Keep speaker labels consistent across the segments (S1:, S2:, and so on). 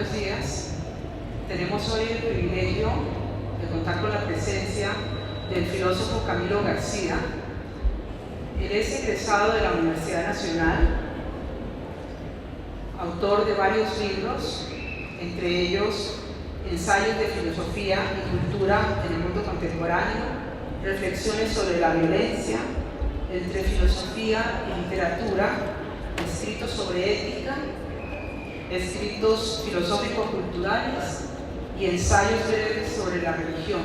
S1: buenos días. Tenemos hoy el privilegio de contar con la presencia del filósofo Camilo García. Él es egresado de la Universidad Nacional, autor de varios libros, entre ellos Ensayos de filosofía y cultura en el mundo contemporáneo, reflexiones sobre la violencia, entre filosofía y literatura, escritos sobre ética, escritos filosófico-culturales y ensayos breves sobre la religión.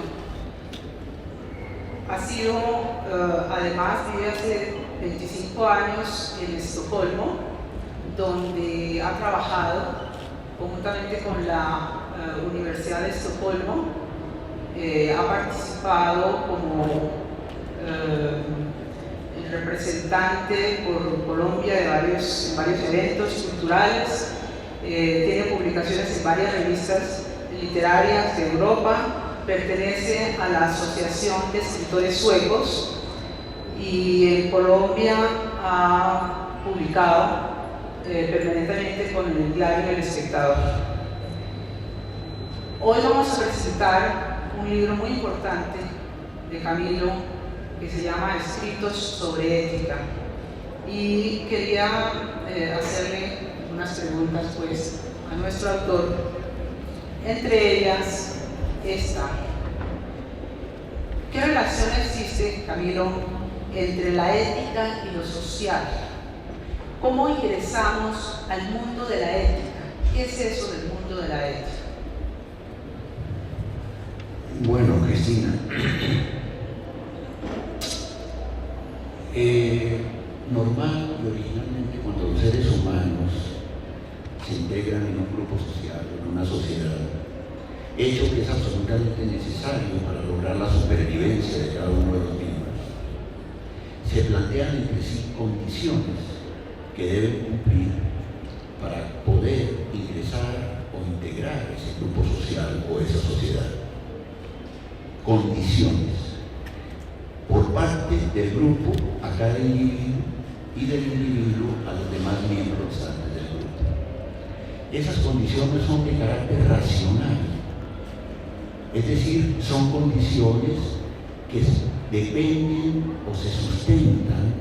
S1: Ha sido, además, vive hace 25 años en Estocolmo, donde ha trabajado conjuntamente con la Universidad de Estocolmo. Ha participado como representante por Colombia de varios eventos culturales. Tiene publicaciones en varias revistas literarias de Europa, pertenece a la Asociación de Escritores Suecos y en Colombia ha publicado permanentemente con el diario El Espectador. Hoy vamos a presentar un libro muy importante de Camilo que se llama Escritos sobre ética, y quería hacerle unas preguntas pues a nuestro autor, entre ellas esta: ¿qué relación existe, Camilo, entre la ética y lo social? ¿Cómo ingresamos al mundo de la ética? ¿Qué es eso del mundo de la ética?
S2: Bueno, Cristina, normal y originalmente, cuando los seres humanos se integran en un grupo social, en una sociedad, hecho que es absolutamente necesario para lograr la supervivencia de cada uno de los miembros, se plantean entre sí condiciones que deben cumplir para poder ingresar o integrar ese grupo social o esa sociedad. Condiciones por parte del grupo a cada individuo y del individuo a los demás miembros restantes del grupo. Esas condiciones son de carácter racional, es decir, son condiciones que dependen o se sustentan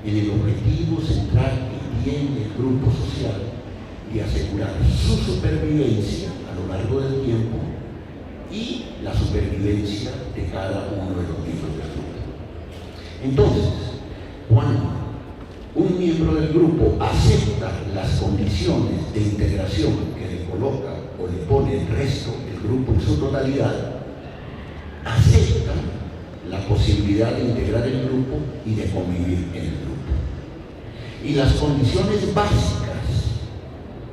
S2: en el objetivo central que tiene el grupo social de asegurar su supervivencia a lo largo del tiempo y la supervivencia de cada uno de los miembros del grupo. Entonces, cuando un miembro del grupo acepta las condiciones de integración que le coloca o le pone el resto del grupo en su totalidad, acepta la posibilidad de integrar el grupo y de convivir en el grupo. Y las condiciones básicas,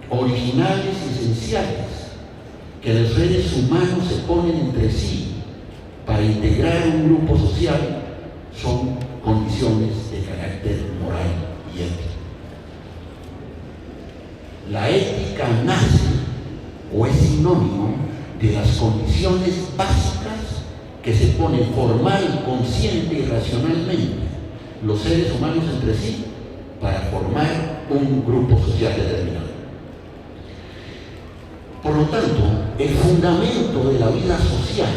S2: originales y esenciales que los seres humanos se ponen entre sí para integrar un grupo social son condiciones de carácter moral y ético. La ética nace o es sinónimo de las condiciones básicas que se ponen formal, consciente y racionalmente los seres humanos entre sí para formar un grupo social determinado. Por lo tanto, el fundamento de la vida social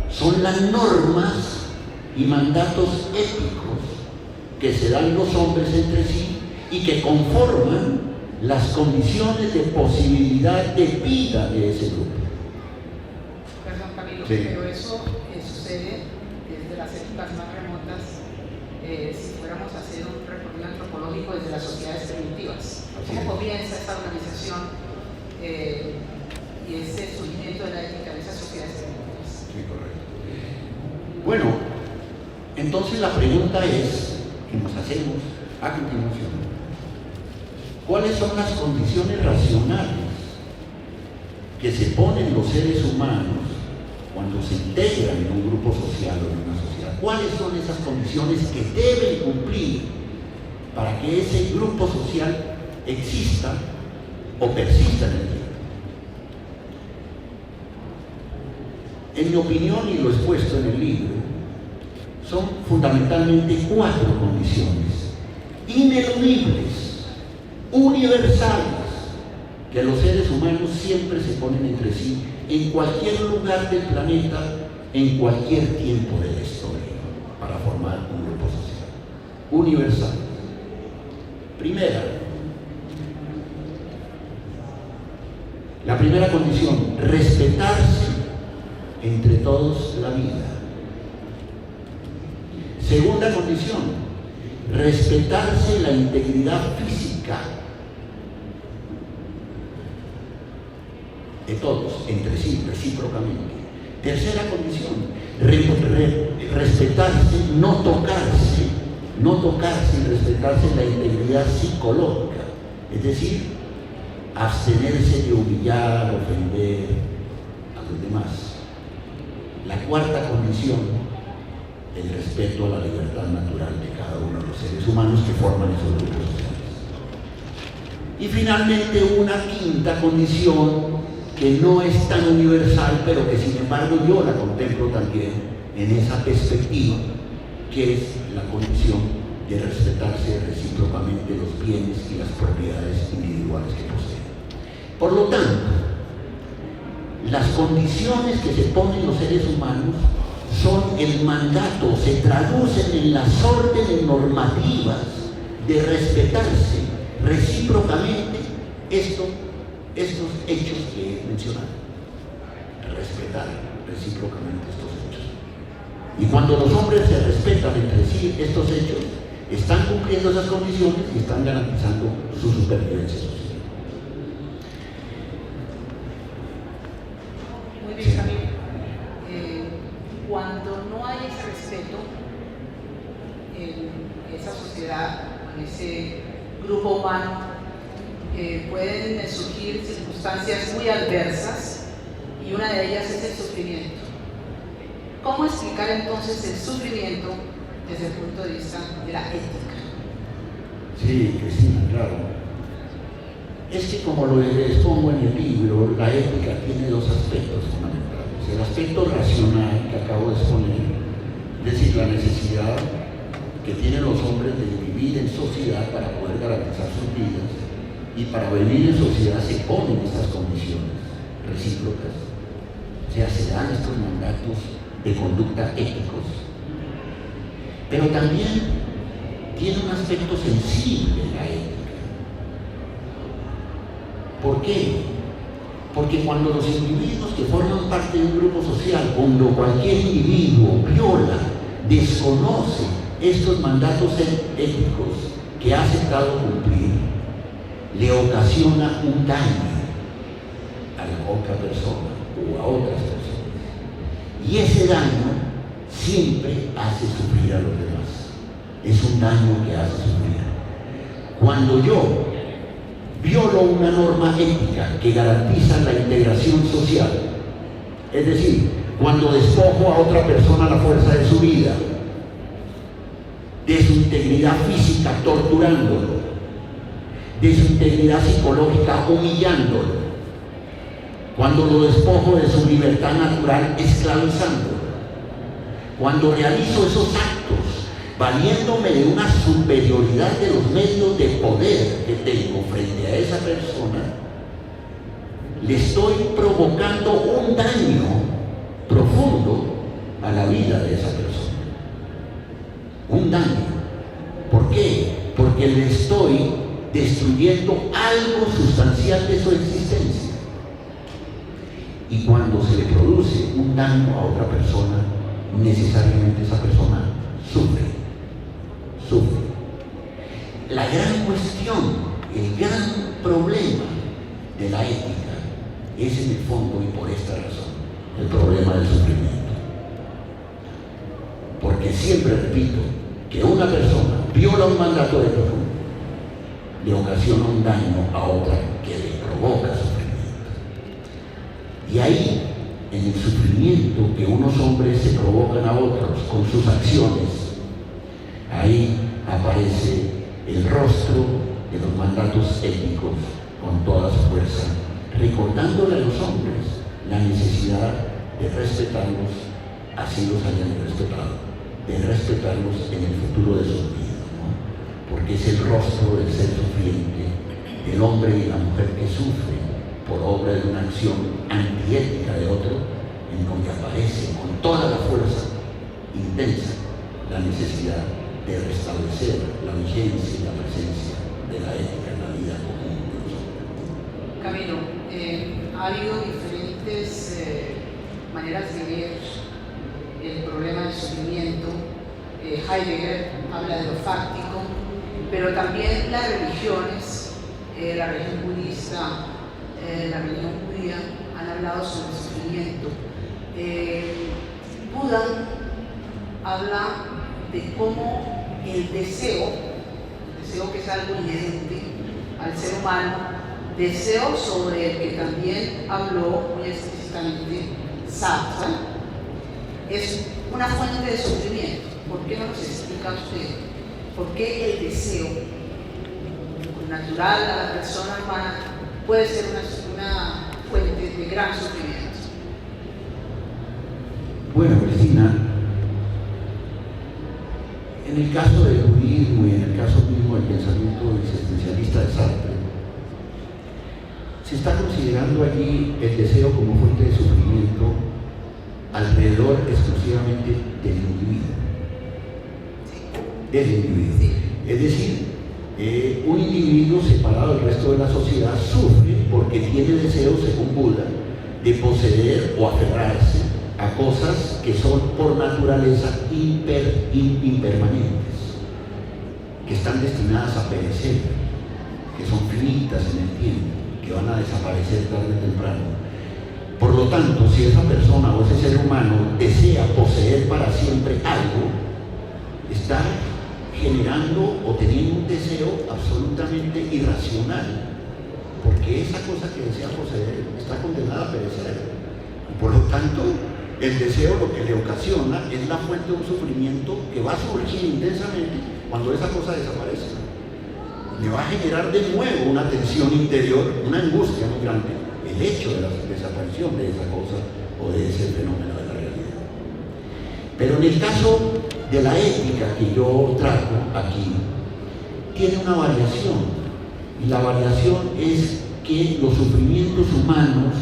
S2: son las normas y mandatos éticos que se dan los hombres entre sí y que conforman las condiciones de posibilidad de vida de ese grupo.
S1: Perdón, Camilo,
S2: sí.
S1: Pero eso sucede desde las épocas más remotas. Si fuéramos a hacer un recorrido antropológico desde las sociedades primitivas, ¿cómo comienza esta organización y ese surgimiento de la ética de esas sociedades primitivas?
S2: Sí, correcto. Bueno, entonces la pregunta es, que nos hacemos a continuación: ¿cuáles son las condiciones racionales que se ponen los seres humanos cuando se integran en un grupo social o en una sociedad? ¿Cuáles son esas condiciones que deben cumplir para que ese grupo social exista o persista en el tiempo? En mi opinión, y lo he expuesto en el libro, son fundamentalmente 4 condiciones ineludibles, universales, que los seres humanos siempre se ponen entre sí en cualquier lugar del planeta, en cualquier tiempo de la historia, para formar un grupo social universal. Primera, la primera condición, respetarse entre todos la vida. Segunda condición, respetarse la integridad física de todos, entre sí, recíprocamente. Tercera condición, respetarse, no tocarse y respetarse la integridad psicológica, es decir, abstenerse de humillar, ofender a los demás. La cuarta condición, el respeto a la libertad natural de cada uno de los seres humanos que forman esos grupos sociales. Y finalmente una quinta condición que no es tan universal, pero que sin embargo yo la contemplo también en esa perspectiva, que es la condición de respetarse recíprocamente los bienes y las propiedades individuales que poseen. Por lo tanto, las condiciones que se ponen los seres humanos son el mandato, se traducen en las órdenes normativas de respetarse recíprocamente estos hechos que he mencionado. Respetar recíprocamente estos hechos. Y cuando los hombres se respetan entre sí estos hechos, están cumpliendo esas condiciones y están garantizando su supervivencia social.
S1: Muy bien, Camilo. Cuando no hay ese respeto en esa sociedad, en ese grupo humano, pueden surgir circunstancias muy adversas y una de ellas es el sufrimiento. ¿Cómo explicar entonces el sufrimiento desde el punto de vista de la ética?
S2: Sí, Cristina, claro. Es que como lo expongo en el libro, la ética tiene dos aspectos fundamentales. El aspecto racional que acabo de exponer, es decir, la necesidad que tienen los hombres de vivir en sociedad para poder garantizar sus vidas, y para vivir en sociedad se ponen estas condiciones recíprocas, o sea, se dan estos mandatos de conducta éticos. Pero también tiene un aspecto sensible la ética. ¿Por qué? Porque cuando los individuos que forman parte de un grupo social, cuando cualquier individuo viola, desconoce estos mandatos éticos que ha aceptado cumplir, le ocasiona un daño a la otra persona o a otras personas. Y ese daño siempre hace sufrir a los demás. Es un daño que hace sufrir. Cuando yo violo una norma ética que garantiza la integración social, es decir, cuando despojo a otra persona la fuerza de su vida, de su integridad física torturándolo, de su integridad psicológica humillándolo, cuando lo despojo de su libertad natural esclavizándolo, cuando realizo esos actos valiéndome de una superioridad de los medios de poder que tengo frente a esa persona, le estoy provocando un daño profundo a la vida de esa persona. Un daño. ¿Por qué? Porque le estoy destruyendo algo sustancial de su existencia. Y cuando se le produce un daño a otra persona, necesariamente esa persona sufre. La gran cuestión, el gran problema de la ética es en el fondo, y por esta razón, el problema del sufrimiento. Porque siempre repito que una persona viola un mandato ético, le ocasiona un daño a otra que le provoca sufrimiento. Y ahí, en el sufrimiento que unos hombres se provocan a otros con sus acciones, ahí aparece el rostro de los mandatos éticos con toda su fuerza, recordándole a los hombres la necesidad de respetarlos, así los hayan respetado, de respetarlos en el futuro de sus vidas, ¿no? Porque es el rostro del ser sufriente, el hombre y la mujer que sufren acción antiética de otro, en donde aparece con toda la fuerza intensa la necesidad de restablecer la vigencia y la presencia de la ética en la vida común de nosotros.
S1: Camilo, ha habido diferentes maneras de ver el problema del sufrimiento. Heidegger habla de lo fáctico, pero también las religiones, la religión budista, la religión judía, han hablado sobre el sufrimiento. Buda habla de cómo el deseo que es algo inherente al ser humano, deseo sobre el que también habló muy explícitamente Sartre, es una fuente de sufrimiento. ¿Por qué no nos explica usted por qué el deseo natural a la persona humana puede ser una fuente de gran sufrimiento?
S2: Bueno, Cristina, en el caso del budismo y en el caso mismo del pensamiento existencialista de Sartre, se está considerando allí el deseo como fuente de sufrimiento alrededor exclusivamente del individuo. Del individuo.
S1: Sí.
S2: Es decir, un individuo separado del resto de la sociedad sufre porque tiene deseos, según Buda, de poseer o aferrarse a cosas que son por naturaleza impermanentes, que están destinadas a perecer, que son finitas en el tiempo, que van a desaparecer tarde o temprano. Por lo tanto, si esa persona o ese ser humano desea poseer para siempre algo, está generando o teniendo un deseo absolutamente irracional, porque esa cosa que desea poseer está condenada a perecer. Por lo tanto, el deseo lo que le ocasiona es la fuente de un sufrimiento que va a surgir intensamente cuando esa cosa desaparece. Le va a generar de nuevo una tensión interior, una angustia muy grande, el hecho de la desaparición de esa cosa o de ese fenómeno de la realidad. Pero en el caso de la ética que yo trato aquí, tiene una variación, y la variación es que los sufrimientos humanos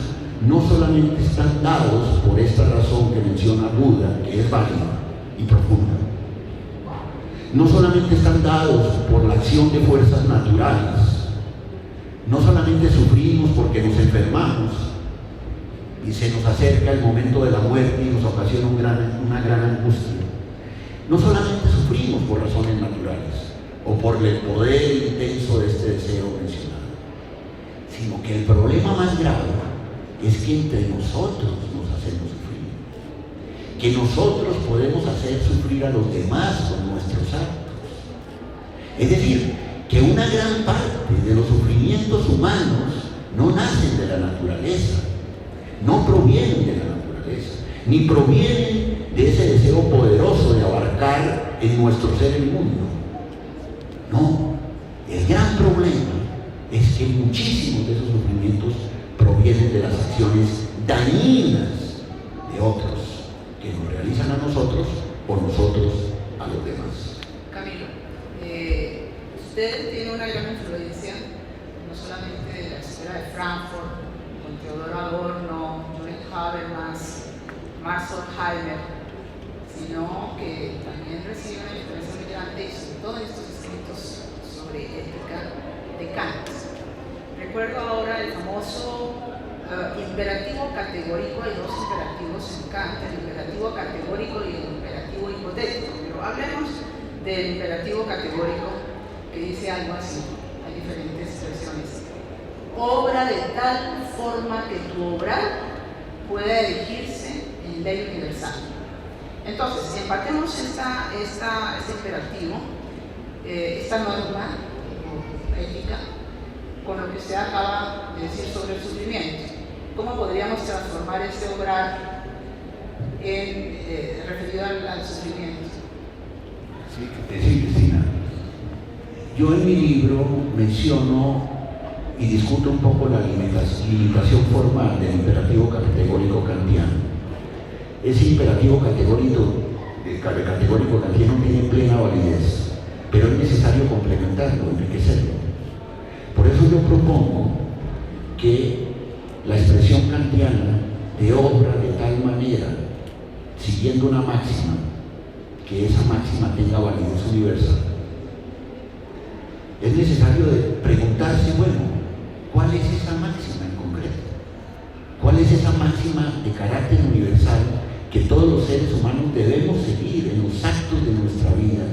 S2: no solamente están dados por esta razón que menciona Buda, que es válida y profunda, no solamente están dados por la acción de fuerzas naturales, no solamente sufrimos porque nos enfermamos y se nos acerca el momento de la muerte y nos ocasiona una gran angustia. No solamente sufrimos por razones naturales o por el poder intenso de este deseo mencionado, sino que el problema más grave es que entre nosotros nos hacemos sufrir, que nosotros podemos hacer sufrir a los demás con nuestros actos. Es decir, que una gran parte de los sufrimientos humanos no nacen de la naturaleza, no provienen de la naturaleza, ni provienen de ese deseo poderoso de abarcar en nuestro ser el mundo. No, el gran problema es que muchísimos de esos sufrimientos provienen de las acciones dañinas de otros que nos realizan a nosotros o nosotros a los demás.
S1: Camilo, usted tiene una gran influencia, no solamente de la escuela de Frankfurt, con Theodor Adorno, Jürgen Habermas, Max Horkheimer, sino que también recibe una influencia muy grande y sobre todo en estos escritos sobre ética de Kant. Recuerdo ahora el famoso imperativo categórico. Hay dos imperativos en Kant, el imperativo categórico y el imperativo hipotético, pero hablemos del imperativo categórico, que dice algo así, hay diferentes versiones: obra de tal forma que tu obrar pueda erigirse en ley universal. Entonces, empatemos este imperativo, esta norma ética, con lo que usted acaba de decir sobre el sufrimiento. ¿Cómo podríamos transformar este obrar referido al sufrimiento?
S2: Sí, Cristina. Yo en mi libro menciono y discuto un poco la limitación formal del imperativo categórico kantiano. Ese imperativo categórico kantiano tiene plena validez, pero es necesario complementarlo, enriquecerlo. Por eso yo propongo que la expresión kantiana de obra de tal manera, siguiendo una máxima, que esa máxima tenga validez universal. Es necesario preguntarse, bueno, ¿cuál es esa máxima en concreto? ¿Cuál es esa máxima de carácter universal que todos los seres humanos debemos seguir en los actos de nuestra vida,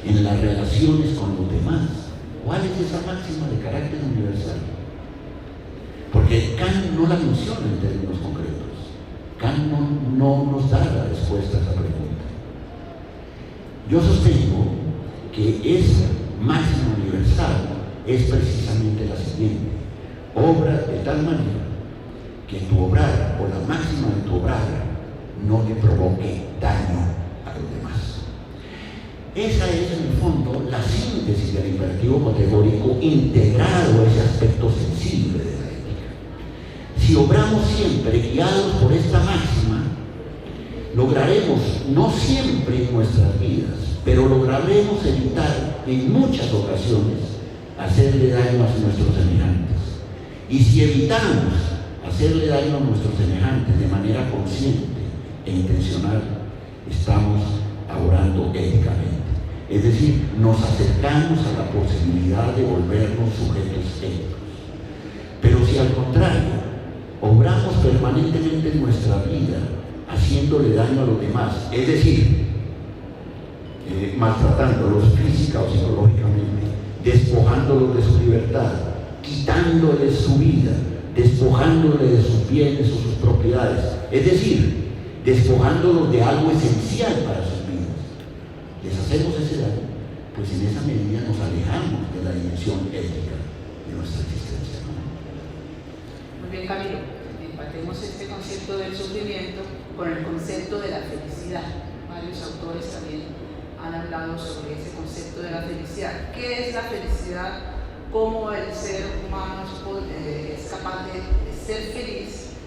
S2: en las relaciones con los demás? ¿Cuál es esa máxima de carácter universal? Porque Kant no la menciona en términos concretos. Kant no nos da la respuesta a esa pregunta. Yo sostengo que esa máxima universal es precisamente la siguiente: obra de tal manera que tu obrar o la máxima de tu obrar no le provoque daño a los demás. Esa es en el fondo la síntesis del imperativo categórico integrado a ese aspecto sensible de la ética. Si obramos siempre guiados por esta máxima, lograremos, no siempre en nuestras vidas, pero lograremos evitar en muchas ocasiones hacerle daño a nuestros semejantes. Y si evitamos hacerle daño a nuestros semejantes de manera consciente e intencional, estamos obrando éticamente. Es decir, nos acercamos a la posibilidad de volvernos sujetos éticos. Pero si al contrario, obramos permanentemente en nuestra vida haciéndole daño a los demás, es decir, maltratándolos física o psicológicamente, despojándolos de su libertad, quitándoles su vida, despojándoles de sus bienes o sus propiedades, es decir, despojándolos de algo esencial para sus vidas, les hacemos ese daño, pues en esa medida nos alejamos de la dimensión ética de nuestra existencia.
S1: Muy bien, Camilo, empatemos este concepto del sufrimiento con el concepto de la felicidad. Varios autores también han hablado sobre ese concepto de la felicidad. ¿Qué es la felicidad? ¿Cómo el ser humano es capaz de ser feliz,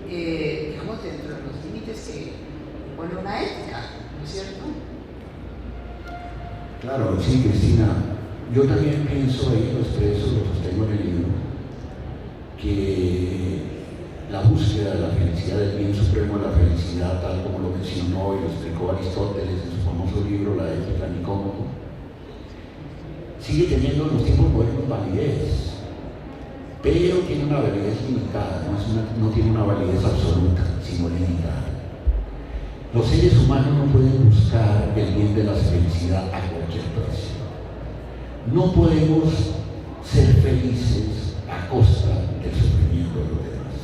S1: digamos, dentro de los límites que pone una ética, ¿no es cierto?
S2: Claro, sí, Cristina. Yo también pienso, ahí lo expreso, lo sostengo en el libro, que la búsqueda de la felicidad, del bien supremo de la felicidad, tal como lo mencionó y lo explicó Aristóteles en su famoso libro La Ética Nicómaco, sigue teniendo en los tiempos modernos validez, pero tiene una validez limitada, no tiene una validez absoluta, sino limitada. Los seres humanos no pueden buscar el bien de la felicidad a cualquier precio. No podemos ser felices a costa del sufrimiento de los demás.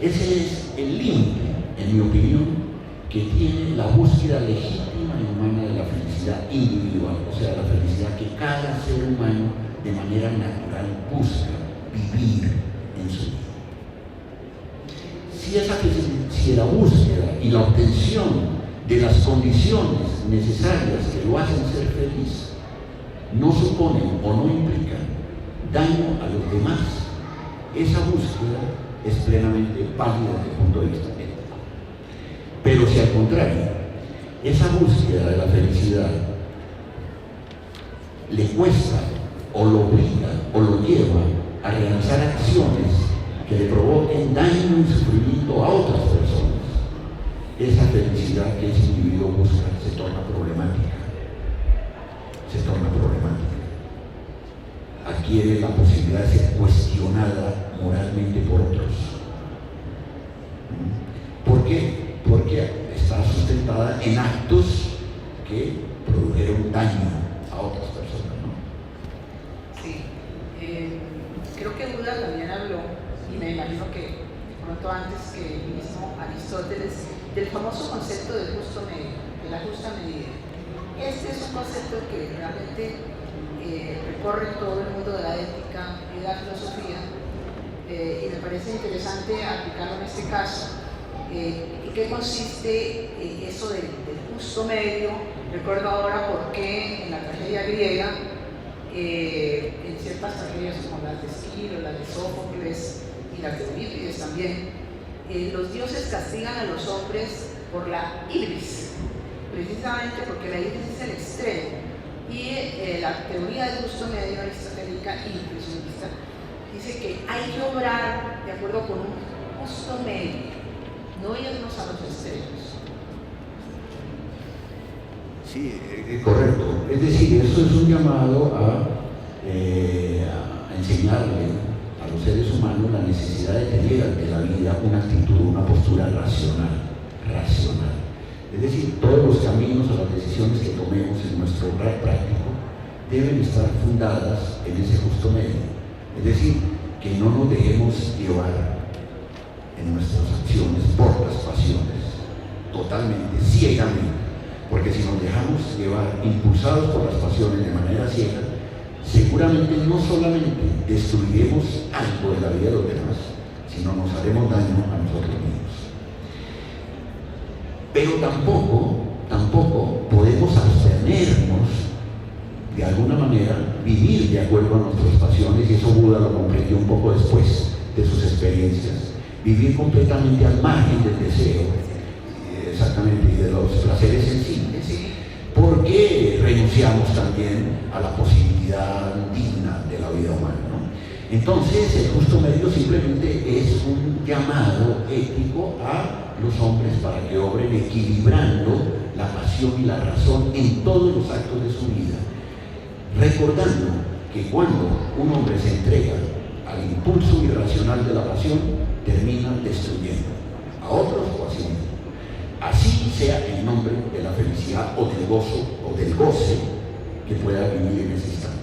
S2: Ese es el límite, en mi opinión, que tiene la búsqueda legítima y humana de la felicidad individual, o sea, la felicidad que cada ser humano de manera natural busca vivir en su vida. Si la búsqueda y la obtención de las condiciones necesarias que lo hacen ser feliz no suponen o no implican daño a los demás, esa búsqueda es plenamente válida desde el punto de vista ético. Pero si al contrario, esa búsqueda de la felicidad le cuesta o lo obliga o lo lleva a realizar acciones que le provoquen daño y sufrimiento a otras personas, esa felicidad que ese individuo busca se torna problemática. Adquiere la posibilidad de ser cuestionada moralmente por otros. ¿Por qué? Porque está sustentada en actos que produjeron daño a otras personas, ¿no?
S1: Sí. Creo que Buda también habló, y me imagino que pronto antes que el mismo Aristóteles, del famoso concepto del justo medio, de la justa medida. Este es un concepto que realmente recorre todo el mundo de la ética y de la filosofía, y me parece interesante aplicarlo en este caso. ¿En qué consiste eso del justo medio? Recuerdo ahora por qué en la tragedia griega, en ciertas tragedias como las de Esquilo, las de Sófocles y las de Eurípides también, los dioses castigan a los hombres por la ibris, precisamente porque la ibris es el extremo. Y la teoría del justo medio aristotélica y impresionista dice que hay que obrar de acuerdo con un justo medio, no irnos a los extremos.
S2: Sí, correcto. Es decir, eso es un llamado a enseñarle a los seres humanos la necesidad de tener ante la vida una actitud, una postura racional. Es decir, todos los caminos o las decisiones que tomemos en nuestro obrar práctico deben estar fundadas en ese justo medio. Es decir, que no nos dejemos llevar en nuestras acciones por las pasiones, totalmente, ciegamente, porque si nos dejamos llevar impulsados por las pasiones de manera ciega, seguramente no solamente destruiremos algo de la vida de los demás, sino nos haremos daño a nosotros mismos. Pero tampoco podemos abstenernos de alguna manera, vivir de acuerdo a nuestras pasiones, y eso Buda lo comprendió un poco después de sus experiencias, vivir completamente al margen del deseo, exactamente, y de los placeres sensibles, porque renunciamos también a la posibilidad digna de la vida humana, ¿no? Entonces, el justo medio simplemente es un llamado ético a los hombres para que obren equilibrando la pasión y la razón en todos los actos de su vida, recordando que cuando un hombre se entrega al impulso irracional de la pasión, termina destruyendo a otros o a sí mismo. Así sea en nombre de la felicidad o del gozo o del goce que pueda vivir en ese instante,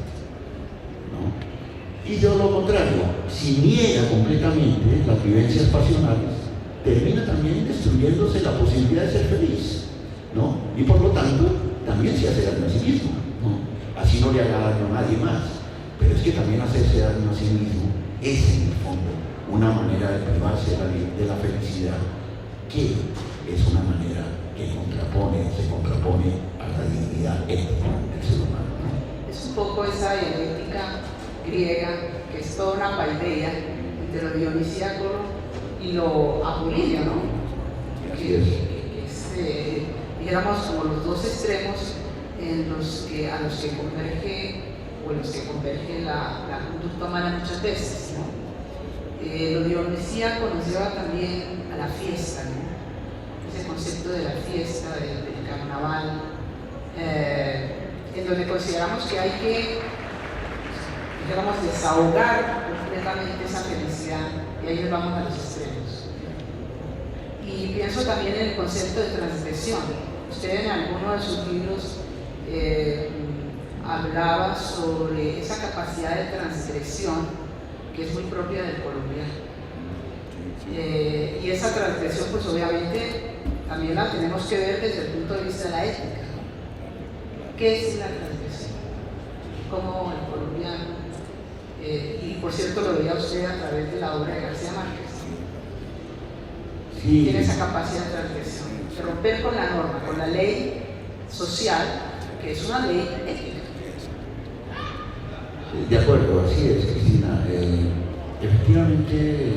S2: ¿no? Y de lo contrario, si niega completamente las vivencias pasionales, termina también destruyéndose la posibilidad de ser feliz, ¿no? Y por lo tanto, también se hace daño a sí mismo, ¿no? Así no le haga daño a nadie más. Pero es que también hacerse daño a sí mismo es, en el fondo, una manera de privarse de la felicidad, que es una manera que se contrapone a la dignidad ética del ser humano, ¿no?
S1: Es un poco esa dialéctica griega, que es toda una paideia entre lo dionisíaco y lo apolíneo, ¿no?
S2: Así es.
S1: Dijéramos, como los dos extremos a los que converge la conducta humana muchas veces, ¿no? Lo dionisíaco nos lleva también a la fiesta, ¿no? Ese concepto de la fiesta, del carnaval, en donde consideramos que hay que, digamos, desahogar completamente esa felicidad, y ahí nos vamos a los extremos. Y pienso también en el concepto de transgresión. Usted en alguno de sus libros hablaba sobre esa capacidad de transgresión que es muy propia del colombiano. Y esa transgresión, pues obviamente, también la tenemos que ver desde el punto de vista de la ética, ¿no? ¿Qué es la transgresión? ¿Cómo el colombiano, y por cierto lo veía usted a través de la obra de García Márquez,
S2: sí,
S1: tiene esa capacidad de transgresión, de romper con la norma, con la ley social, que es una ley ética?
S2: De acuerdo, así es, Cristina. Efectivamente,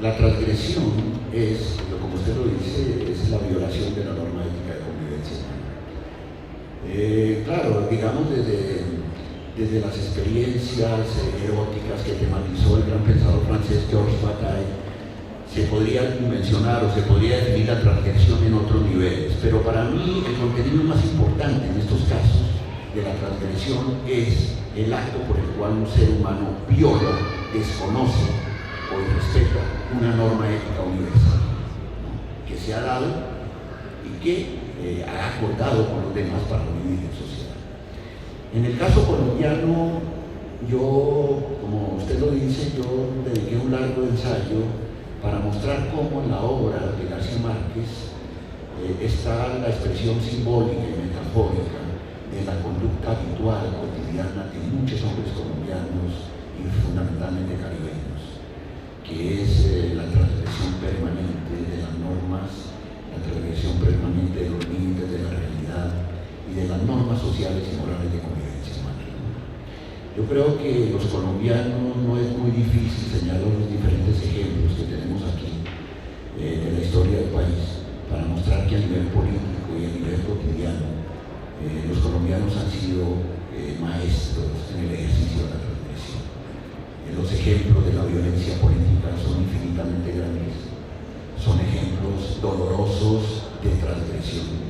S2: la transgresión es, como usted lo dice, es la violación de la norma ética de convivencia humana. Claro, digamos desde las experiencias eróticas que tematizó el gran pensador francés Georges Bataille, se podría mencionar o se podría definir la transgresión en otros niveles, pero para mí el contenido más importante en estos casos de la transgresión es el acto por el cual un ser humano viola, desconoce o irrespeta una norma ética universal, ¿no? Que se ha dado y que ha acordado con los demás para vivir en sociedad. En el caso colombiano, yo, como usted lo dice, yo dediqué un largo ensayo para mostrar cómo en la obra de García Márquez está la expresión simbólica y metafórica de la conducta habitual, cotidiana de muchos hombres colombianos y fundamentalmente caribeños, que es la transgresión permanente de las normas, la transgresión permanente de los límites de la realidad y de las normas sociales y morales de convivencia humana. Yo creo que los colombianos no es muy difícil señalar los diferentes ejemplos que tenemos aquí de la historia del país para mostrar que a nivel político y a nivel cotidiano los colombianos han sido maestros en el ejercicio de la transgresión. Los ejemplos de la violencia política son infinitamente grandes dolorosos de transgresión.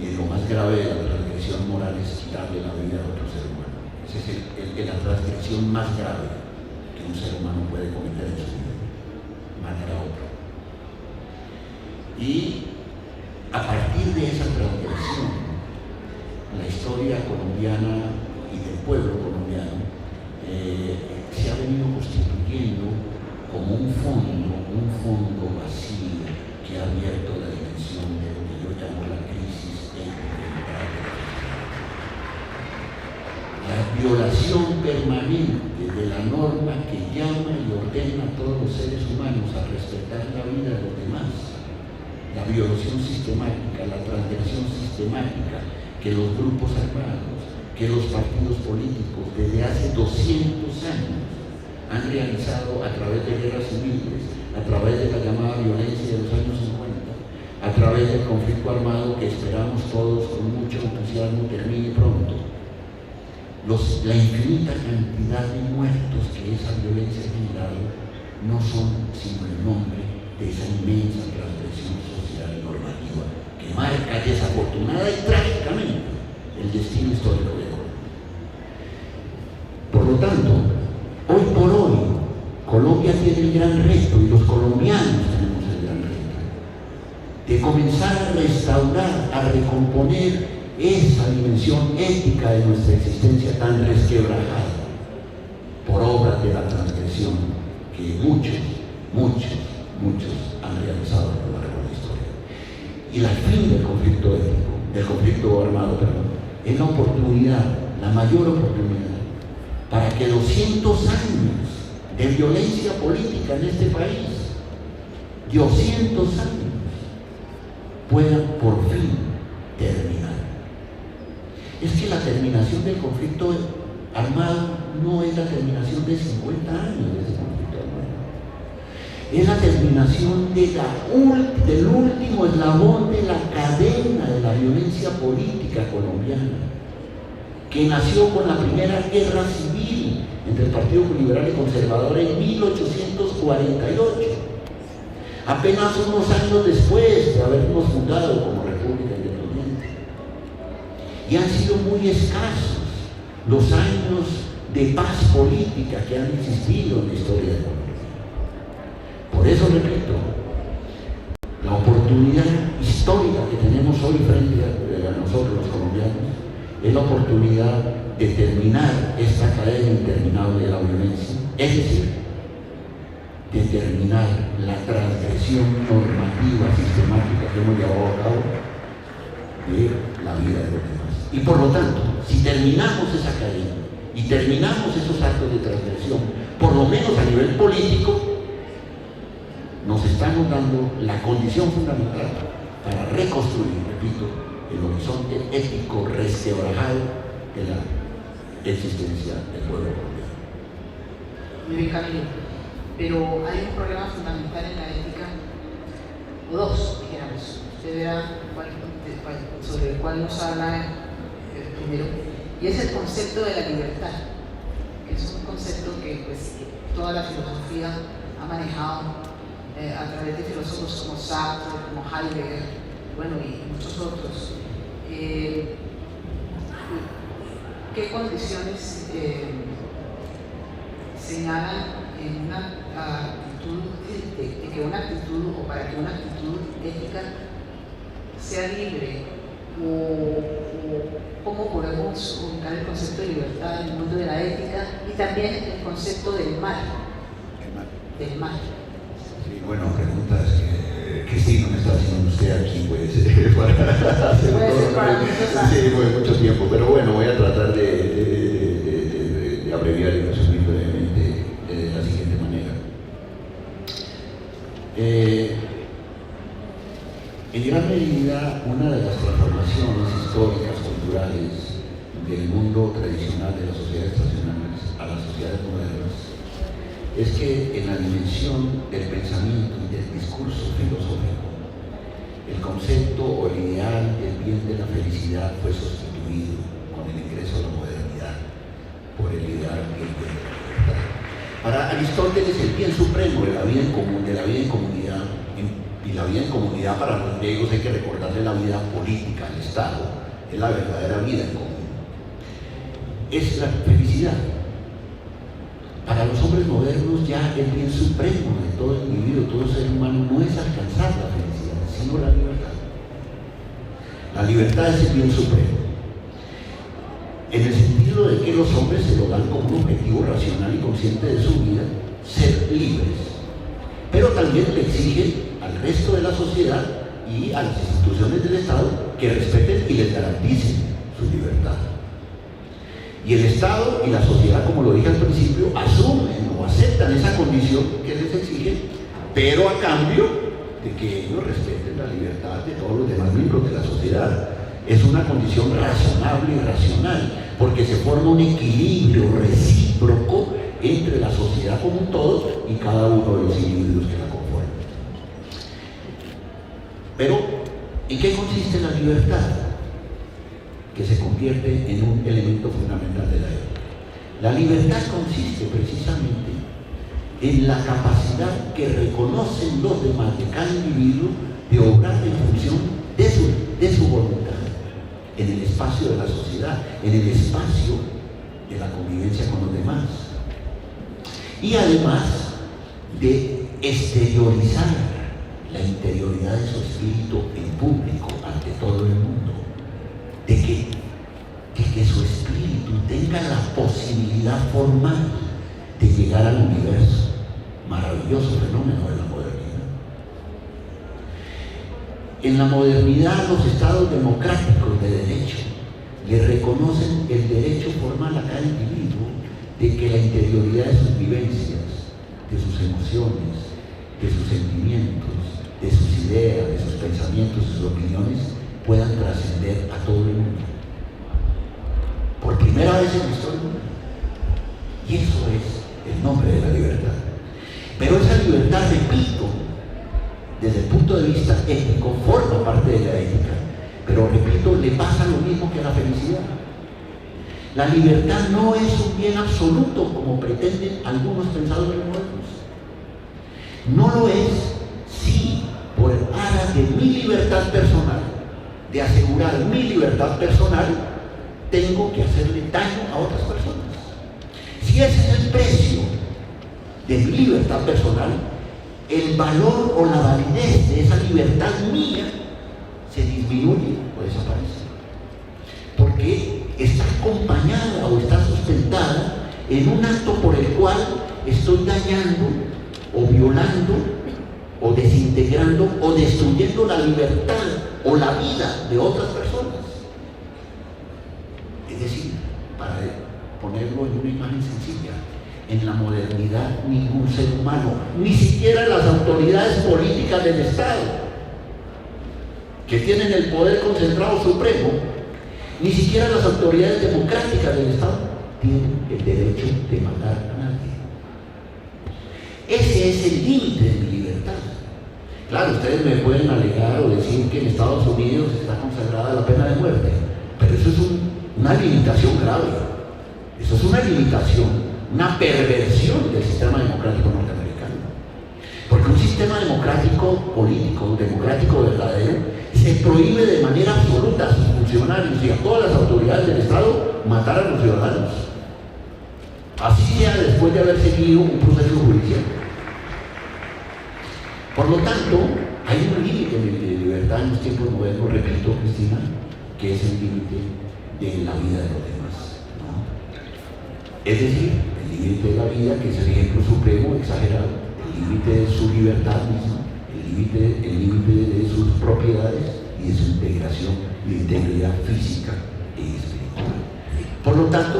S2: Y lo más grave de la transgresión moral es quitarle la vida a otro ser humano. Esa es la transgresión más grave que un ser humano puede cometer en su vida, matar a otro. Y a partir de esa transgresión, la historia colombiana y del pueblo colombiano se ha venido constituyendo como un fondo vacío que ha abierto la dimensión de lo que yo llamo la crisis ética. La violación permanente de la norma que llama y ordena a todos los seres humanos a respetar la vida de los demás, la violación sistemática, la transgresión sistemática que los grupos armados, que los partidos políticos desde hace 200 años han realizado a través de guerras civiles, a través de la llamada violencia de los años 50, a través del conflicto armado que esperamos todos con mucho entusiasmo termine pronto. La infinita cantidad de muertos que esa violencia ha generado no son sino el nombre de esa inmensa transgresión social y normativa que marca desafortunada y trágicamente el destino histórico de Colombia. Por lo tanto, hoy por hoy, Colombia tiene el gran reto, y los colombianos tenemos el gran reto, de comenzar a restaurar, a recomponer esa dimensión ética de nuestra existencia tan resquebrajada por obra de la transgresión que muchos han realizado a lo largo de la historia. Y el fin del conflicto ético, del conflicto armado, es la oportunidad, la mayor oportunidad, para que 200 años de violencia política en este país, 200 años, puedan por fin terminar. Es que la terminación del conflicto armado no es la terminación de 50 años de ese conflicto armado. Es la terminación del último eslabón de la cadena de la violencia política colombiana, que nació con la primera guerra civil entre el Partido Liberal y Conservador en 1848, apenas unos años después de habernos fundado como República Independiente. Y han sido muy escasos los años de paz política que han existido en la historia de Colombia. Por eso repito, la oportunidad histórica que tenemos hoy frente a nosotros los colombianos es la oportunidad de terminar esta cadena interminable de la violencia, es decir, de terminar la transgresión normativa sistemática que hemos llevado a cabo de la vida de los demás. Y por lo tanto, si terminamos esa cadena y terminamos esos actos de transgresión, por lo menos a nivel político, nos estamos dando la condición fundamental para reconstruir, repito, el horizonte ético resquebrajado de la existencia del pueblo colombiano.
S1: Muy bien, Camilo. Pero hay un problema fundamental en la ética, o dos, dijéramos. Usted verá sobre el cual nos habla primero, y es el concepto de la libertad, que es un concepto que toda la filosofía ha manejado a través de filósofos como Sartre, como Heidegger, bueno, y muchos otros. ¿Qué condiciones señalan en una actitud de que una actitud, o para que una actitud ética sea libre, o cómo podemos ubicar el concepto de libertad en el mundo de la ética y también el concepto del mal? Del mal.
S2: Sí, bueno, preguntas que sí, no me está haciendo usted aquí, pues, para mucho tiempo, pero bueno, voy a tratar de abreviar y resumir brevemente de la siguiente manera. En gran medida, una de las transformaciones históricas, culturales del mundo tradicional de las sociedades tradicionales a las sociedades modernas es que en la dimensión del pensamiento y del discurso filosófico, el concepto o el ideal del bien de la felicidad fue sustituido con el ingreso a la modernidad por el ideal del bien de la libertad. Para Aristóteles, el bien supremo de la vida en común, de la vida en comunidad, y la vida en comunidad para los griegos hay que recordarle la vida política, el Estado, es la verdadera vida en común. Es la felicidad. Para los hombres modernos ya el bien supremo de todo individuo, todo ser humano, no es alcanzar la felicidad, sino la libertad. La libertad es el bien supremo, en el sentido de que los hombres se lo dan como un objetivo racional y consciente de su vida, ser libres. Pero también le exigen al resto de la sociedad y a las instituciones del Estado que respeten y les garanticen su libertad. Y el Estado y la sociedad, como lo dije al principio, asumen o aceptan esa condición que les exigen, pero a cambio de que ellos respeten la libertad de todos los demás miembros de la sociedad. Es una condición razonable y racional, porque se forma un equilibrio recíproco entre la sociedad como un todo y cada uno de los individuos que la conforman. Pero, ¿en qué consiste la libertad? Que se convierte en un elemento fundamental de la época. La libertad consiste precisamente en la capacidad que reconocen los demás de cada individuo de obrar en función de su voluntad, en el espacio de la sociedad, en el espacio de la convivencia con los demás. Y además de exteriorizar la interioridad de su espíritu en público, ante todo el mundo. De que su espíritu tenga la posibilidad formal de llegar al universo. Maravilloso fenómeno de la modernidad. En la modernidad, los estados democráticos de derecho le reconocen el derecho formal a cada individuo de que la interioridad de sus vivencias, de sus emociones, de sus sentimientos, de sus ideas, de sus pensamientos, de sus opiniones, puedan trascender a todo el mundo. Por primera vez en la historia humana. Y eso es el nombre de la libertad. Pero esa libertad, repito, desde el punto de vista ético, forma parte de la ética. Pero repito, le pasa lo mismo que a la felicidad. La libertad no es un bien absoluto, como pretenden algunos pensadores modernos. No lo es si, por aras de mi libertad personal, de asegurar mi libertad personal, tengo que hacerle daño a otras personas. Si ese es el precio de mi libertad personal, el valor o la validez de esa libertad mía se disminuye o desaparece. Porque está acompañada o está sustentada en un acto por el cual estoy dañando o violando o desintegrando o destruyendo la libertad o la vida de otras personas. Es decir, para ponerlo en una imagen sencilla, en la modernidad ningún ser humano, ni siquiera las autoridades políticas del Estado, que tienen el poder concentrado supremo, ni siquiera las autoridades democráticas del Estado tienen el derecho de matar a nadie. Ese es el límite de mi libertad. Claro, ustedes me pueden alegar o decir que en Estados Unidos está consagrada la pena de muerte, pero eso es una limitación grave. Eso es una limitación, una perversión del sistema democrático norteamericano. Porque un sistema democrático político, democrático verdadero, se prohíbe de manera absoluta a sus funcionarios y a todas las autoridades del Estado matar a los ciudadanos. Así sea después de haber seguido un proceso judicial. Por lo tanto, hay un límite de libertad en los tiempos modernos, repito, Cristina, que es el límite de la vida de los demás, ¿no? Es decir, el límite de la vida, que es el ejemplo supremo, exagerado, el límite de su libertad misma, el límite de sus propiedades y de su integración y de integridad física y espiritual. Por lo tanto,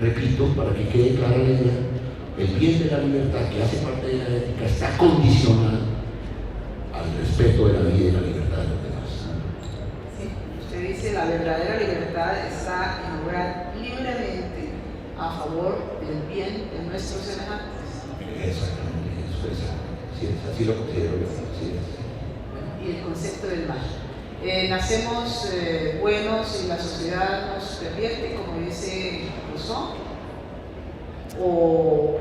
S2: repito, para que quede clara la idea, el bien de la libertad, que hace parte de la ética, está condicionado al respeto de la vida y de la libertad de los demás.
S1: Sí, usted dice la verdadera libertad está en obrar libremente a favor del bien de nuestros semejantes.
S2: Exactamente, eso es, así lo considero yo. Así es.
S1: Y el concepto del mal. Nacemos buenos y la sociedad nos pervierte, como dice Rousseau, o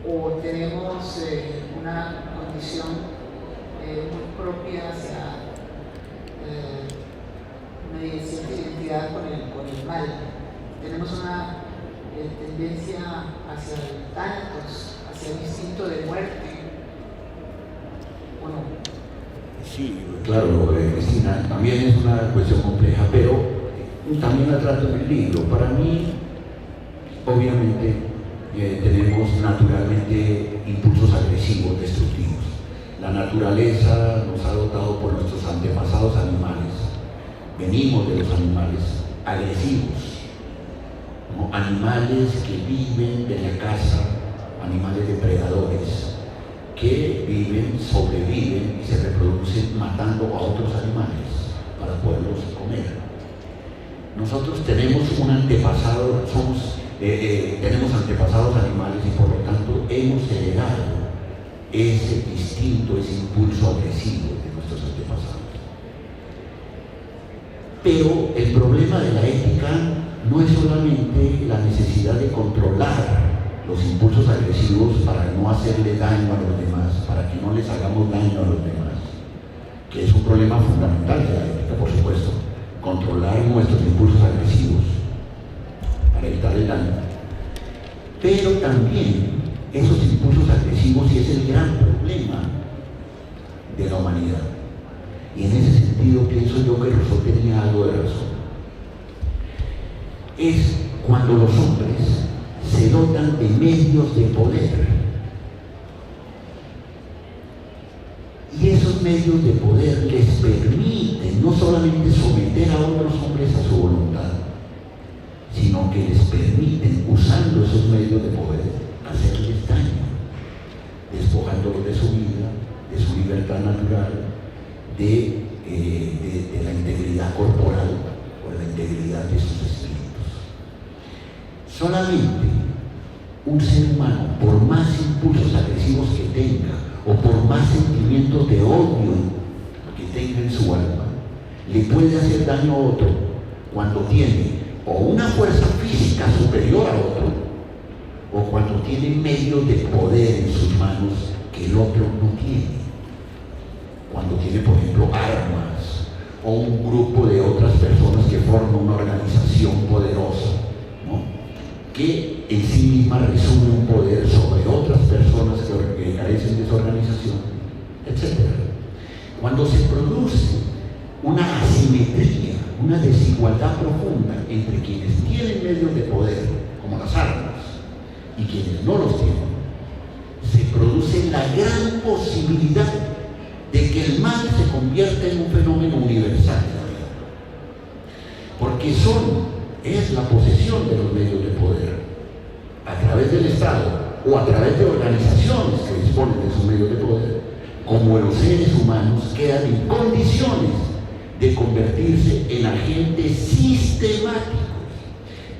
S1: o tenemos una condición muy propia hacia una cierta identidad con el mal. Tenemos una tendencia hacia el thanatos, hacia el instinto de muerte, ¿o no?
S2: Sí, claro, Cristina, también es una cuestión compleja, pero también la trato en el libro. Para mí, obviamente, tenemos naturalmente impulsos agresivos, destructivos. La naturaleza nos ha dotado por nuestros antepasados animales. Venimos de los animales agresivos, ¿no? Animales que viven de la caza, animales depredadores, que viven, sobreviven y se reproducen matando a otros animales para poderlos comer. Nosotros tenemos un antepasado, tenemos antepasados animales y por lo tanto hemos heredado ese instinto, ese impulso agresivo de nuestros antepasados. Pero el problema de la ética no es solamente la necesidad de controlar los impulsos agresivos para no hacerle daño a los demás, para que no les hagamos daño a los demás, que es un problema fundamental de la ética, por supuesto, controlar nuestros impulsos agresivos para evitar el daño. Pero también esos impulsos agresivos, y es el gran problema de la humanidad. Y en ese sentido pienso yo que Rousseau tenía algo de razón. Es cuando los hombres se dotan de medios de poder. Y esos medios de poder les permiten no solamente someter a otros hombres a su voluntad, sino que les permiten, usando esos medios de poder, hacerles daño, despojándolos de su vida, de su libertad natural, de la integridad corporal o de la integridad de sus espíritus. Solamente un ser humano, por más impulsos agresivos que tenga o por más sentimientos de odio que tenga en su alma, le puede hacer daño a otro cuando tiene o una fuerza física superior a otro, o cuando tiene medios de poder en sus manos que el otro no tiene. Cuando tiene, por ejemplo, armas, o un grupo de otras personas que forman una organización poderosa, ¿no? Que en sí misma resume un poder sobre otras personas que carecen de su organización, etc. Cuando se produce una asimetría, una desigualdad profunda entre quienes tienen medios de poder, como las armas, y quienes no los tienen, se produce la gran posibilidad de que el mal se convierta en un fenómeno universal. Porque es la posesión de los medios de poder a través del Estado o a través de organizaciones que disponen de esos medios de poder, como los seres humanos quedan en condiciones de convertirse en agentes sistemáticos,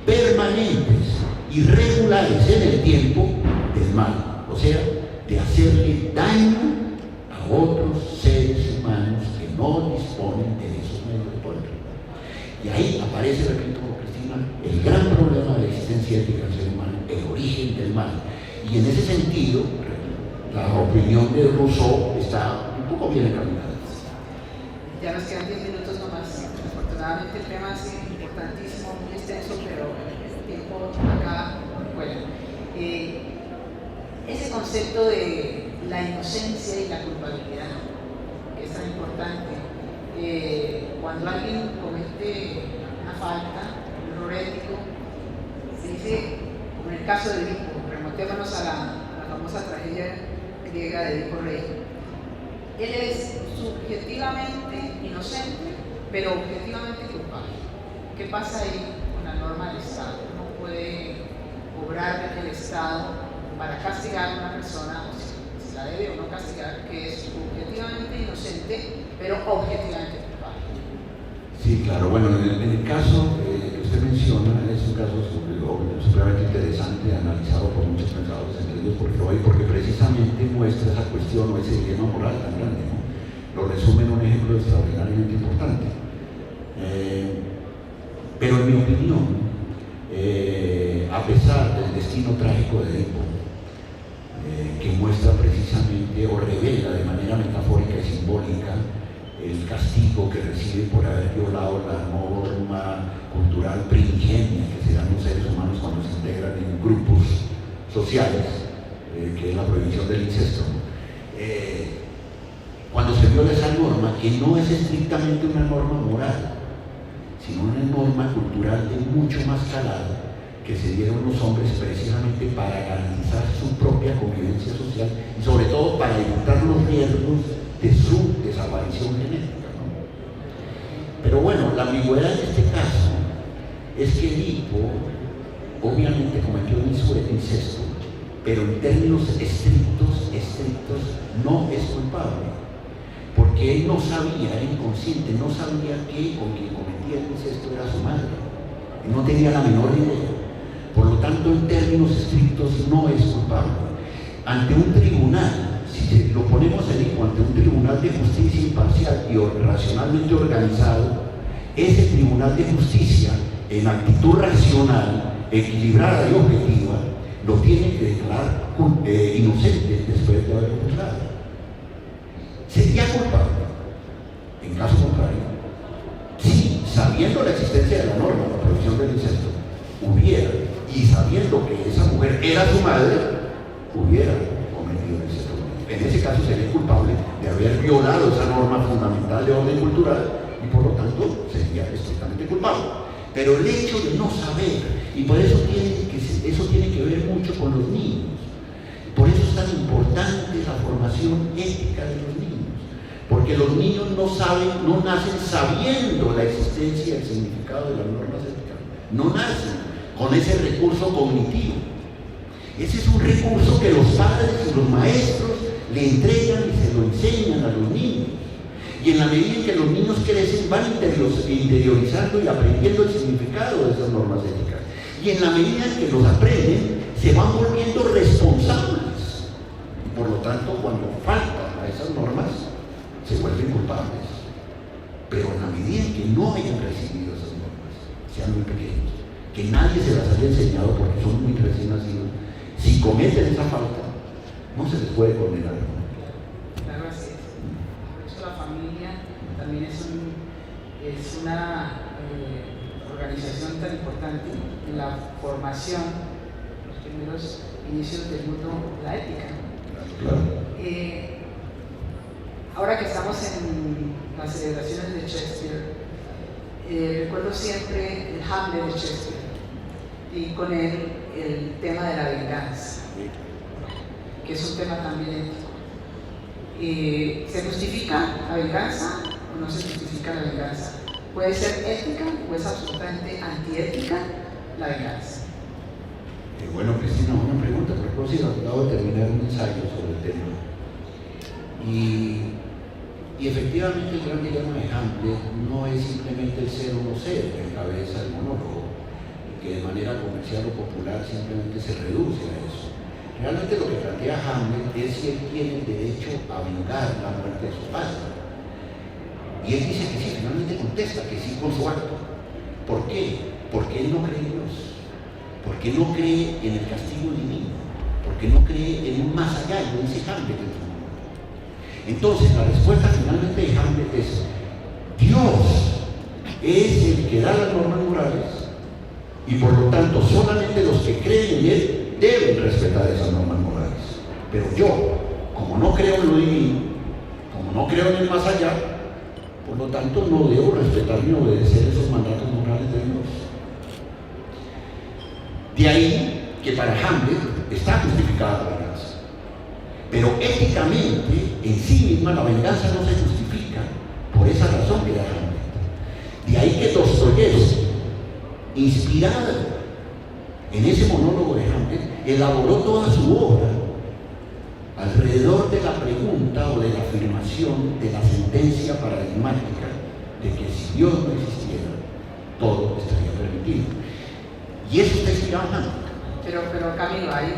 S2: permanentes y regulares en el tiempo del mal, o sea, de hacerle daño a otros seres humanos que no disponen de esos medios de poder. Y ahí aparece, repito, Cristina, el gran problema de la existencia ética del ser humano, el origen del mal. Y en ese sentido, la opinión de Rousseau está un poco bien encaminada.
S1: Ya nos quedan 10 minutos nomás. Afortunadamente el tema es importantísimo, muy extenso, pero el tiempo acá vuela. Ese concepto de la inocencia y la culpabilidad, que es tan importante. Cuando alguien comete una falta, un error ético, se dice, como en el caso de Edipo, remontémonos a la famosa tragedia griega de Edipo Rey. Él es subjetivamente inocente, pero objetivamente culpable. ¿Qué pasa ahí con la norma del Estado? Uno puede cobrar del Estado para castigar a una persona, o si la debe o no castigar, que es subjetivamente inocente, pero objetivamente culpable.
S2: Sí, claro. Bueno, en el caso que usted menciona, es un caso supremamente interesante, analizado por muchos pensadores, entre ellos por Freud, porque precisamente muestra esa cuestión o ese dilema moral tan grande, ¿no? Lo resume en un ejemplo extraordinariamente importante. Pero en mi opinión, a pesar del destino trágico de Edipo, que muestra precisamente o revela de manera metafórica y simbólica el castigo que recibe por haber violado la norma cultural primigenia que se dan los seres humanos cuando se integran en grupos sociales, que es la prohibición del incesto. Cuando se viola esa norma, que no es estrictamente una norma moral, sino una norma cultural de mucho más calado, que se dieron los hombres precisamente para garantizar su propia convivencia social y sobre todo para evitar los riesgos de su desaparición genética, ¿no? Pero bueno, la ambigüedad en este caso es que Edipo obviamente cometió incesto, pero en términos estrictos no es culpable, porque él no sabía, era inconsciente, no sabía que con quien cometía el incesto era su madre, él no tenía la menor idea. Por lo tanto, en términos estrictos no es culpable. Ante un tribunal, si lo ponemos ante un tribunal de justicia imparcial y racionalmente organizado, ese tribunal de justicia, en actitud racional, equilibrada y objetiva, lo tiene que declarar inocente después de haber juzgado. Sería culpable. En caso contrario, si sabiendo la existencia de la norma, la prohibición del incesto, hubiera, y sabiendo que esa mujer era su madre, hubiera cometido el incesto. En ese caso sería culpable de haber violado esa norma fundamental de orden cultural y por lo tanto sería estrictamente culpable. Pero el hecho de no saber, y por eso tiene que ver mucho con los niños, por eso es tan importante la formación ética de los niños, porque los niños no nacen sabiendo la existencia y el significado de las normas éticas, no nacen con ese recurso cognitivo. Ese es un recurso que los padres y los maestros le entregan y se lo enseñan a los niños. Y en la medida en que los niños crecen, van interiorizando y aprendiendo el significado de esas normas éticas. Y en la medida en que los aprenden, se van volviendo responsables. Y por lo tanto, cuando faltan a esas normas, se vuelven culpables. Pero en la medida en que no hayan recibido esas normas, sean muy pequeños, que nadie se las haya enseñado porque son muy recién nacidos, si cometen esa falta, no se les puede condenar.
S1: Claro, así es. Por eso la familia también es una organización tan importante en la formación, los primeros inicios del mundo, la ética.
S2: Claro.
S1: Ahora que estamos en las celebraciones de Shakespeare, recuerdo siempre el Hamlet de Shakespeare y con él el tema de la venganza, que es un tema también ético. ¿Se justifica la venganza o no se justifica la venganza? ¿Puede ser ética o es absolutamente antiética la venganza?
S2: Bueno, Cristina, una pregunta, porque si acabo de terminar un ensayo sobre el tema. Y efectivamente el gran dilema de Hamlet no es simplemente el ser o no ser que encabeza el monólogo, que de manera comercial o popular simplemente se reduce a eso. Realmente lo que plantea Hamlet es si él tiene el derecho a vengar la muerte de su padre. Y él dice que sí, finalmente contesta que sí con su acto. ¿Por qué? Porque él no cree en Dios, porque no cree en el castigo divino, porque no cree en un más allá, lo dice Hamlet en su momento. Entonces la respuesta finalmente de Hamlet es: Dios es el que da las normas morales y por lo tanto solamente los que creen en él deben respetar esas normas morales. Pero yo, como no creo en lo divino, como no creo en el más allá, por lo tanto no debo respetar ni obedecer esos mandatos morales de Dios. De ahí que para Hamlet está justificada la venganza. Pero éticamente, en sí misma, la venganza no se justifica por esa razón que da Hamlet. De ahí que Dostoyevsky, inspirado en ese monólogo de Hamlet, elaboró toda su obra alrededor de la pregunta o de la afirmación de la sentencia paradigmática de que si Dios no existiera, todo estaría permitido. Y eso está inspirado en Hamlet.
S1: Pero Camilo, hay un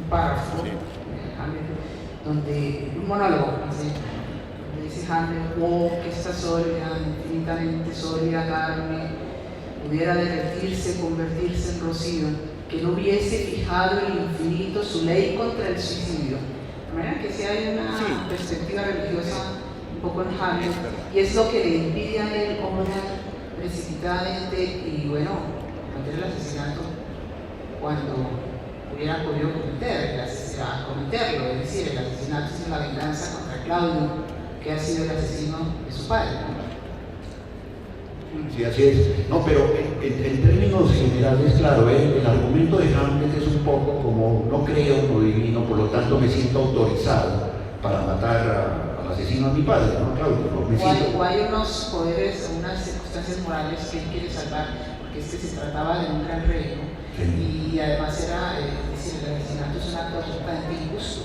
S1: párrafo donde un monólogo donde dice Hamlet: oh, que esta sólida, infinitamente sólida carne pudiera derretirse, convertirse en rocío que no hubiese fijado el infinito su ley contra el suicidio. De manera que sí hay una perspectiva religiosa un poco en Hamlet, y es lo que le impide a él obrar precipitadamente y bueno, cometer el asesinato cuando hubiera podido cometerlo, es decir, el asesinato es la venganza contra Claudio, que ha sido el asesino de su padre, ¿no?
S2: Sí, así es. No, pero en términos generales, claro, el argumento de Hamlet es un poco como no creo en lo divino, por lo tanto me siento autorizado para matar al asesino de mi padre, ¿no? Claro,
S1: o hay unos poderes, unas circunstancias morales que él quiere salvar, porque se trataba de un gran reino, sí. Y además era, decir, el asesinato es un acto absolutamente injusto,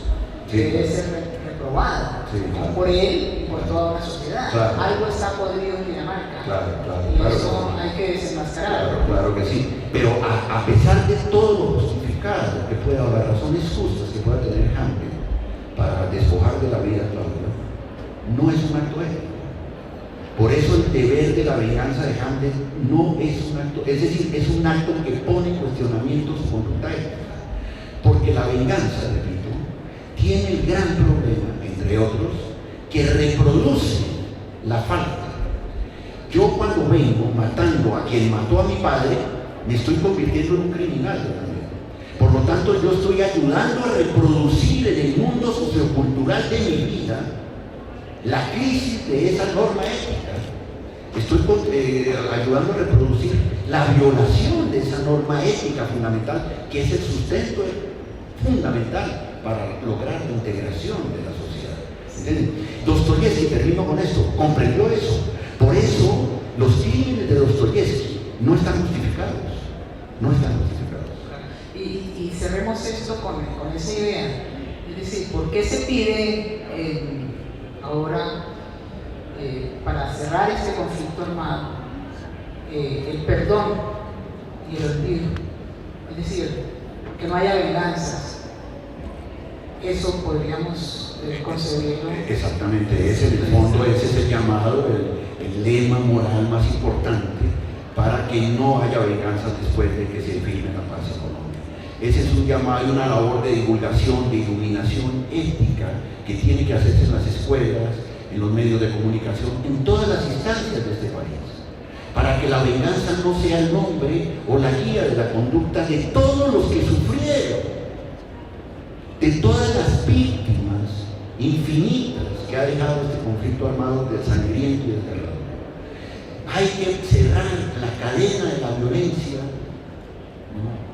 S1: sí. Debe ser reprobado, sí, claro. Por él y por toda una sociedad. Claro. Algo está podrido en Dinamarca, y eso hay que desenmascararlo.
S2: Claro que sí, pero a pesar de todo lo justificado que pueda haber, razones justas que pueda tener Hamlet para despojar de la vida a Claudio, no es un acto ético. Por eso el deber de la venganza de Hamlet no es un acto, es decir, es un acto que pone en cuestionamiento su conducta ética. Porque la venganza, repito, tiene el gran problema, entre otros, que reproduce la falta. Yo cuando vengo matando a quien mató a mi padre, me estoy convirtiendo en un criminal también. Por lo tanto, yo estoy ayudando a reproducir en el mundo sociocultural de mi vida la crisis de esa norma ética. Estoy ayudando a reproducir la violación de esa norma ética fundamental, que es el sustento fundamental para lograr la integración de la sociedad. ¿Entienden? Dostoyevsky, termino con esto, comprendió eso. Por eso los crímenes de Dostoyevsky no están justificados. No están justificados.
S1: Y cerremos esto con esa idea. Es decir, ¿por qué se pide ahora, para cerrar este conflicto armado, el perdón y el olvido? Es decir, que no haya venganzas. Eso podríamos concebirlo.
S2: Exactamente, ese en el fondo ese es el llamado, el lema moral más importante para que no haya venganzas después de que se firme la paz en Colombia. Ese es un llamado y una labor de divulgación, de iluminación ética que tiene que hacerse en las escuelas, en los medios de comunicación, en todas las instancias de este país, para que la venganza no sea el nombre o la guía de la conducta de todos los que sufrieron, de todas las víctimas infinitas que ha dejado este conflicto armado del sangriento y desgarrador. Hay que cerrar la cadena de la violencia, ¿no?,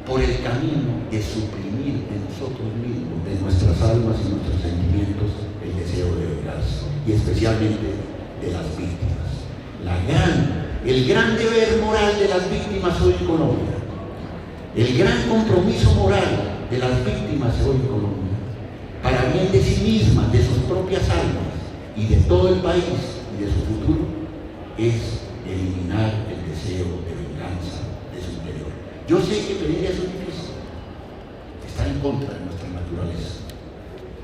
S2: por el camino de suprimir de nosotros mismos, de nuestras almas y nuestros sentimientos, el deseo de venganza, y especialmente de las víctimas. El gran deber moral de las víctimas hoy en Colombia, el gran compromiso moral de las víctimas hoy en Colombia, para bien de sí mismas, de sus propias almas y de todo el país y de su futuro, es eliminar el deseo de venganza de su interior. Yo sé que pedir eso es difícil, está en contra de nuestra naturaleza,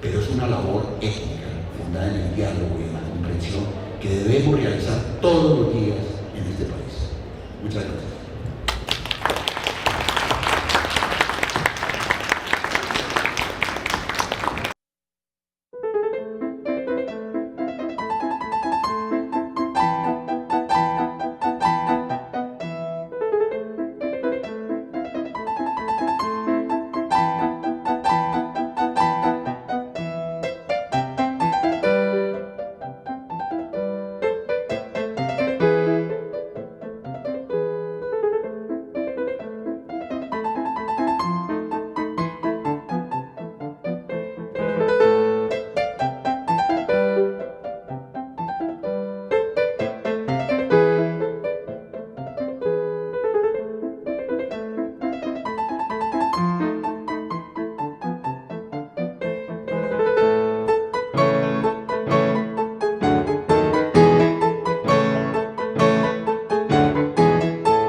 S2: pero es una labor ética fundada en el diálogo y en la comprensión que debemos realizar todos los días en este país. Muchas gracias.